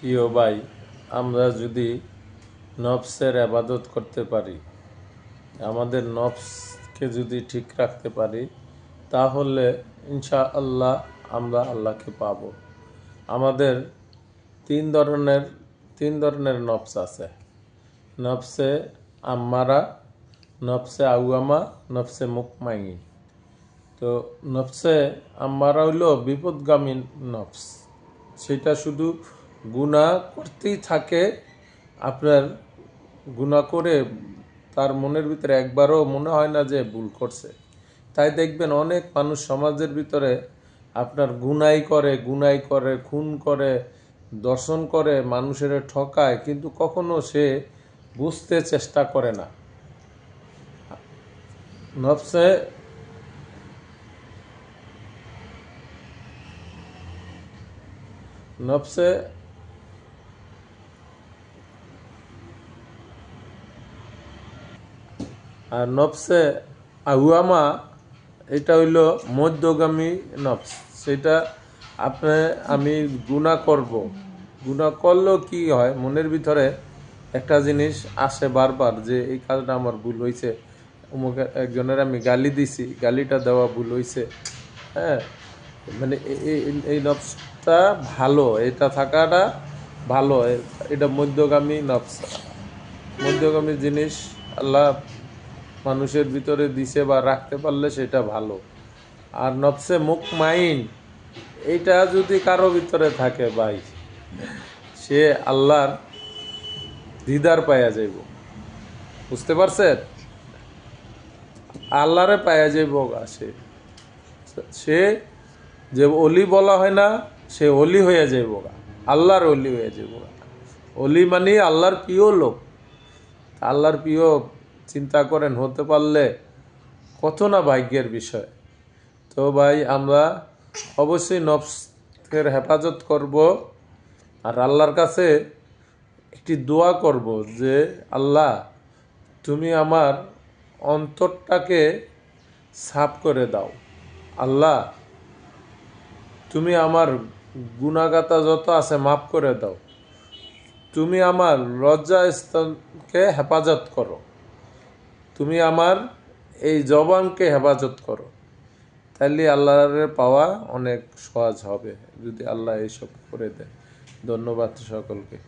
প্রিয় ভাই, আমরা যদি নফসের ইবাদত করতে পারি, আমাদের নফসকে যদি ঠিক রাখতে পারি, তাহলে ইনশাআল্লাহ আমরা আল্লাহকে পাব। আমাদের তিন ধরনের নফস আছে: নফসে আম্মারা, নফসে আউয়ামা, নফসে মুতমাইন। তো নফসে আম্মারা হইল বিপদগামী নফস। সেটা শুধু গুনাহ করতেই থাকে। আপনার গুনাহ করে তার মনের ভিতরে একবারও মনে হয় না যে ভুল করছে। তাই দেখবেন অনেক মানুষ সমাজের ভিতরে আপনার গুনাই করে, খুন করে, দর্শন করে, মানুষের ঠকায়, কিন্তু কখনো সে বুঝতে চেষ্টা করে না। নফসে নফসে আর নফসে আউয়ামা, এটা হইল মধ্যগামী নফস। সেটা আমি গুনাহ করব, গুনাহ করলেও কি হয়, মনের ভিতরে একটা জিনিস আসে বারবার যে এই কাজটা আমার ভুল হয়েছে, অমুক একজনের আমি গালি দিছি, গালিটা দেওয়া ভুল হয়েছে। হ্যাঁ, মানে এই নফসটা ভালো, এটা থাকাটা ভালো। এটা মধ্যগামী নফস, মধ্যগামী জিনিস আল্লাহ মানুষের ভিতরে দিছে বা রাখতে পারলে সেটা ভালো। আর নফসে মুতমাইন, এইটা যদি কারো ভিতরে থাকে ভাই, সে আল্লাহর দিদার পাইয়া যাইব। বুঝতে পারছেন? আল্লাহরে পাইয়া যাইব। সে যে অলি বলা হয় না, সে অলি হয়ে যাইব, আল্লাহর অলি হয়ে যাইব। অলি মানে আল্লাহর প্রিয় লোক। আল্লাহর প্রিয় চিন্তা করেন, হতে পারলে কত না ভাগ্যের বিষয়। তো ভাই, আমরা অবশ্যই নফসের হেফাজত করব, আর আল্লাহর কাছে একটি দোয়া করব যে আল্লাহ, তুমি আমার অন্তরটাকে সাফ করে দাও। আল্লাহ, তুমি আমার গুনাহগাতা যত আছে মাফ করে দাও। তুমি আমার লজ্জাস্থানকে হেফাজত করো। তুমি আমার এই জবানকে হেফাজত করো। তাইলে আল্লাহর পাওয়া অনেক সহজ হবে, যদি আল্লাহ এইসব করে দেয়। ধন্যবাদ সকলকে।